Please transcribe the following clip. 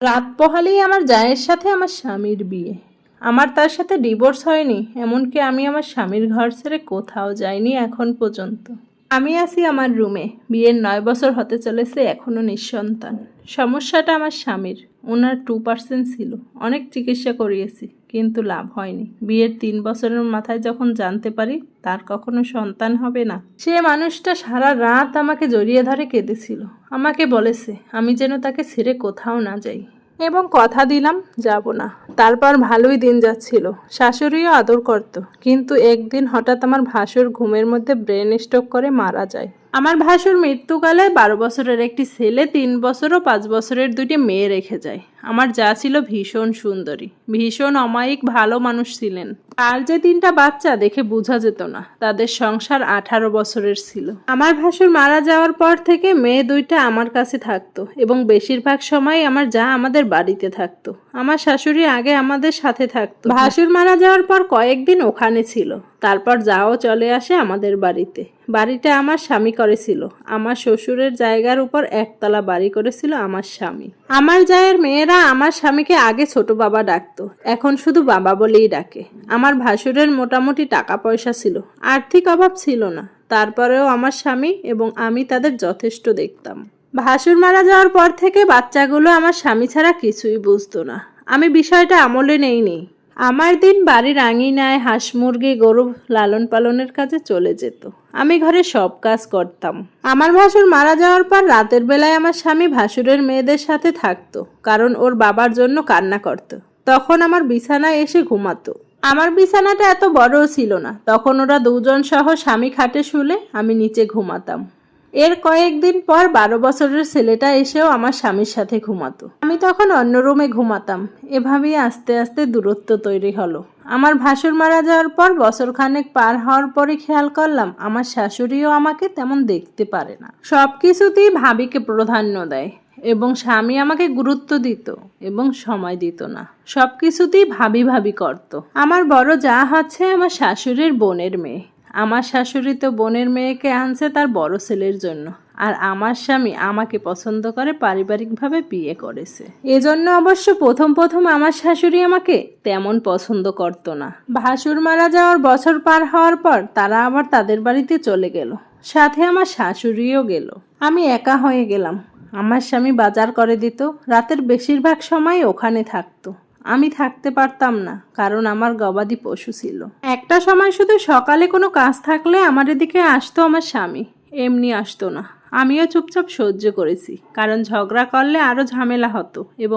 রাত পোহালেই আমার জায়ের সাথে আমার স্বামীর বিয়ে। আমার তার সাথে ডিভোর্স হয়নি, এমনকি আমি আমার স্বামীর ঘর ছেড়ে কোথাও যাইনি এখন পর্যন্ত। আমি আছি আমার রুমে, বিয়ের 9 বছর হতে চলেছে, এখনও নিঃসন্তান। সমস্যাটা আমার স্বামীর, ওনার 2% ছিল। অনেক চিকিৎসা করিয়েছি কিন্তু লাভ হয়নি। বিয়ের 3 বছরের মাথায় যখন জানতে পারি তার কখনো সন্তান হবে না, সে মানুষটা সারা রাত আমাকে জড়িয়ে ধরে কেঁদেছিল। আমাকে বলেছে আমি যেন তাকে ছেড়ে কোথাও না যাই, এবং কথা দিলাম যাব না। তারপর ভালোই দিন যাচ্ছিল, শাশুড়িও আদর করত। কিন্তু একদিন হঠাৎ আমার ভাসুর ঘুমের মধ্যে ব্রেন স্ট্রোক করে মারা যায়। আমার ভাসুর মৃত্যুকালে 12 বছরের একটি ছেলে, 3 বছর ও 5 বছরের 2টি মেয়ে রেখে যায়। আমার যা ছিল ভীষণ সুন্দরী, ভীষণ অমায়িক, ভালো মানুষ ছিলেন। আর যে 3টা বাচ্চা দেখে বোঝা যেত না তাদের সংসার 18 বছরের ছিল। আমার ভাসুর মারা যাওয়ার পর থেকে মেয়ে 2টা আমার কাছে থাকতো, এবং বেশিরভাগ সময় আমার যা আমাদের বাড়িতে থাকতো। আমার শাশুড়ি আগে আমাদের সাথে থাকতো, ভাসুর মারা যাওয়ার পর কয়েকদিন ওখানে ছিল। তারপর যাও চলে আসে আমাদের বাড়িতে। বাড়িটা আমার স্বামী করেছিল। আমার শ্বশুরের জায়গার উপর একতলা বাড়ি করেছিল আমার স্বামী। আমার জায়ের মেয়েরা আমার স্বামীকে আগে ছোট বাবা ডাকতো, এখন শুধু বাবা বলেই ডাকে। আমার ভাসুরের মোটামুটি টাকা পয়সা ছিল, আর্থিক অভাব ছিল না। তারপরেও আমার স্বামী এবং আমি তাদের যথেষ্ট দেখতাম। ভাসুর মারা যাওয়ার পর থেকে বাচ্চাগুলো আমার স্বামী ছাড়া কিছুই বুঝতো না। আমি বিষয়টা আমলে নেইনি। আমার দিন বাড়ির আঙিনায় হাঁস মুরগি গরু লালন পালনের কাজে চলে যেত। আমি ঘরে সব কাজ করতাম। আমার ভাসুর মারা যাওয়ার পর রাতের বেলায় আমার স্বামী ভাসুরের মেয়েদের সাথে থাকতো, কারণ ওর বাবার জন্য কান্না করত। তখন আমার বিছানায় এসে ঘুমাতো। আমার বিছানাটা এত বড়ও ছিল না, তখন ওরা দুজন সহ স্বামী খাটে শুলে আমি নিচে ঘুমাতাম। এর কয়েকদিন পর 12 বছরের ছেলেটা এসেও আমার স্বামীর সাথে ঘুমাতো। আমি তখন অন্য রুমে ঘুমাতাম। এভাবেই আস্তে আস্তে দূরত্ব তৈরি হলো। আমার ভাসুর মারা যাওয়ার পর বছরখানেক পার হওয়ার পরে খেয়াল করলাম আমার শাশুড়িও আমাকে তেমন দেখতে পারে না। সবকিছুতেই ভাবিকে প্রাধান্য দেয়, এবং স্বামী আমাকে গুরুত্ব দিত এবং সময় দিত না। সবকিছুতেই ভাবি ভাবি করত। আমার বড় যা হচ্ছে আমার শাশুড়ির বোনের মেয়ে। আমার শাশুড়ি তো বোনের মেয়েকে আনছে তার বড় ছেলের জন্য, আর আমার স্বামী আমাকে পছন্দ করে পারিবারিকভাবে বিয়ে করেছে। এজন্য অবশ্য প্রথম প্রথম আমার শাশুড়ি আমাকে তেমন পছন্দ করতো না। ভাসুর মারা যাওয়ার বছর পার হওয়ার পর তারা আবার তাদের বাড়িতে চলে গেল, সাথে আমার শাশুড়িও গেল। আমি একা হয়ে গেলাম। আমার স্বামী বাজার করে দিত, রাতের বেশিরভাগ সময় ওখানে থাকতো। আমি থাকতে পারতাম না, কারণ আমার গবাদি পশু ছিল। একটা সময় শুধু সকালে কোনো কাজ থাকলে আমার এদিকে আসতো আমার স্বামী, এমনি আসতো না। আমিও চুপচাপ সহ্য করেছি, কারণ ঝগড়া করলে আরো ঝামেলা হতো এবং